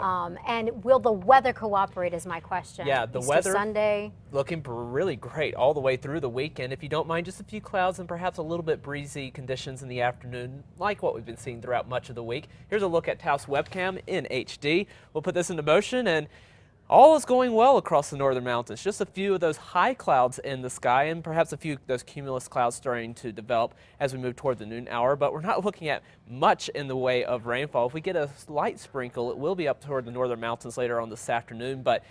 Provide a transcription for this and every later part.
And will the weather cooperate is my question. Yeah, the Easter weather Sunday. looking really great all the way through the weekend. If you don't mind, just a few clouds and perhaps a little bit breezy conditions in the afternoon, like what we've been seeing throughout much of the week. Here's a look at Taos webcam in HD. We'll put this into motion, and all is going well across the northern mountains. Just a few of those high clouds in the sky and perhaps a few of those cumulus clouds starting to develop as we move toward the noon hour, but we're not looking at much in the way of rainfall. If we get a slight sprinkle, it will be up toward the northern mountains later on this afternoon, but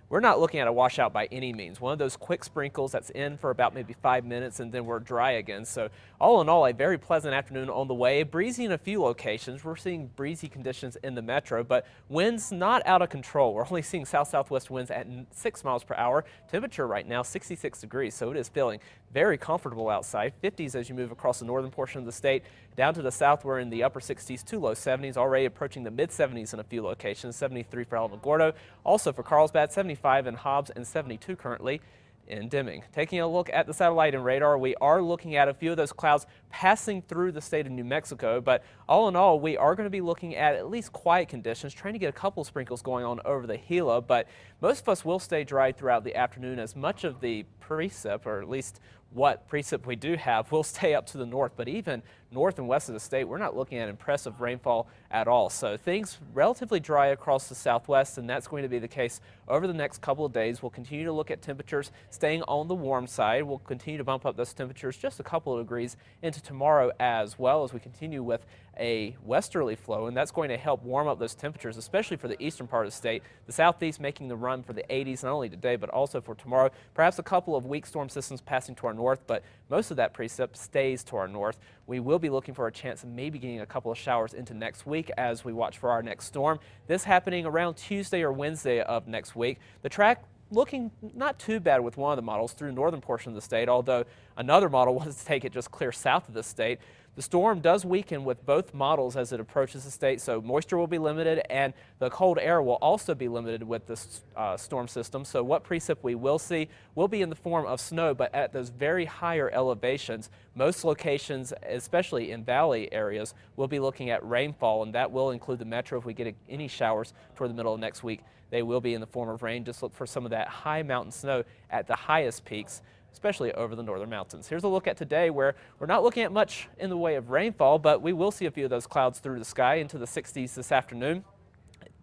we're not looking at a washout by any means. One of those quick sprinkles that's in for about maybe 5 minutes and then we're dry again. So all in all, a very pleasant afternoon on the way. Breezy in a few locations. We're seeing breezy conditions in the metro, but winds not out of control. We're only seeing south-southwest winds at 6 miles per hour. Temperature right now 66 degrees, so it is feeling very comfortable outside. 50s as you move across the northern portion of the state. Down to the south, we're in the upper 60s to low 70s, already approaching the mid 70s in a few locations. 73 for Alamogordo, also for Carlsbad, 75 in Hobbs, and 72 currently in Deming. Taking a look at the satellite and radar, we are looking at a few of those clouds passing through the state of New Mexico, but all in all, we are going to be looking at least quiet conditions, trying to get a couple of sprinkles going on over the Gila, but most of us will stay dry throughout the afternoon as much of the precip, or at least what precip we do have, will stay up to the north, but even north and west of the state, we're not looking at impressive rainfall at all. So things relatively dry across the southwest, and that's going to be the case over the next couple of days. We'll continue to look at temperatures staying on the warm side. We'll continue to bump up those temperatures just a couple of degrees into tomorrow as well as we continue with a westerly flow, and that's going to help warm up those temperatures, especially for the eastern part of the state. The southeast making the run for the 80s, not only today, but also for tomorrow. Perhaps a couple of weak storm systems passing to our north, but most of that precip stays to our north. We will be looking for a chance of maybe getting a couple of showers into next week as we watch for our next storm. This happening around Tuesday or Wednesday of next week. The track looking not too bad with one of the models through the northern portion of the state, although another model wants to take it just clear south of the state. The storm does weaken with both models as it approaches the state, so moisture will be limited and the cold air will also be limited with this storm system. So what precip we will see will be in the form of snow, but at those very higher elevations. Most locations, especially in valley areas, will be looking at rainfall, and that will include the metro. If we get any showers toward the middle of next week, they will be in the form of rain. Just look for some of that high mountain snow at the highest peaks, especially over the northern mountains. Here's a look at today where we're not looking at much in the way of rainfall, but we will see a few of those clouds through the sky into the 60s this afternoon.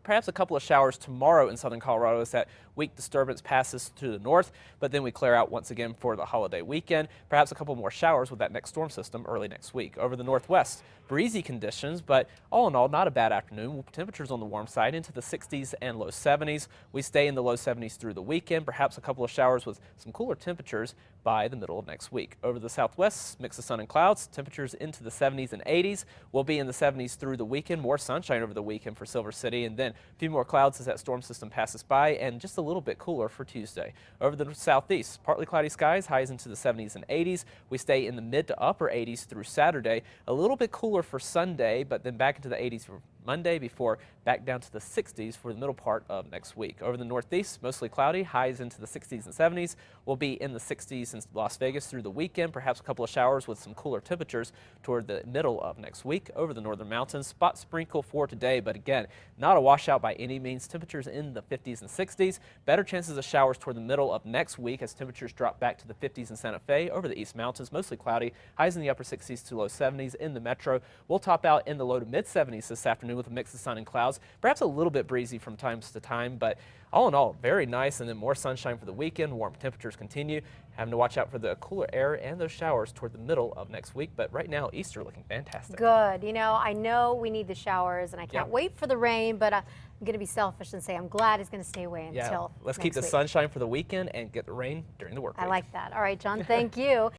Perhaps a couple of showers tomorrow in southern Colorado as that weak disturbance passes to the north, but then we clear out once again for the holiday weekend. Perhaps a couple more showers with that next storm system early next week. Over the northwest, breezy conditions, but all in all, not a bad afternoon. Temperatures on the warm side into the 60s and low 70s. We stay in the low 70s through the weekend. Perhaps a couple of showers with some cooler temperatures by the middle of next week. Over the southwest, mix of sun and clouds. Temperatures into the 70s and 80s. We'll be in the 70s through the weekend. More sunshine over the weekend for Silver City, and then a few more clouds as that storm system passes by, and just a little bit cooler for Tuesday. Over the southeast, partly cloudy skies, highs into the 70s and 80s. We stay in the mid to upper 80s through Saturday. A little bit cooler for Sunday, but then back into the 80s for Monday before back down to the 60s for the middle part of next week. Over the northeast, mostly cloudy, highs into the 60s and 70s. We'll be in the 60s in Las Vegas through the weekend, perhaps a couple of showers with some cooler temperatures toward the middle of next week. Over the northern mountains, spot sprinkle for today, but again, not a washout by any means. Temperatures in the 50s and 60s. Better chances of showers toward the middle of next week as temperatures drop back to the 50s in Santa Fe. Over the east mountains, mostly cloudy, highs in the upper 60s to low 70s. In the metro, we'll top out in the low to mid 70s this afternoon with a mix of sun and clouds, perhaps a little bit breezy from time to time, but all in all, very nice, and then more sunshine for the weekend. Warm temperatures continue. Having to watch out for the cooler air and those showers toward the middle of next week, but right now, Easter looking fantastic. Good. You know, I know we need the showers, and I can't wait for the rain, but I'm going to be selfish and say I'm glad it's going to stay away until let's next keep the week. sunshine for the weekend and get the rain during the work week. I like that. All right, John, thank you.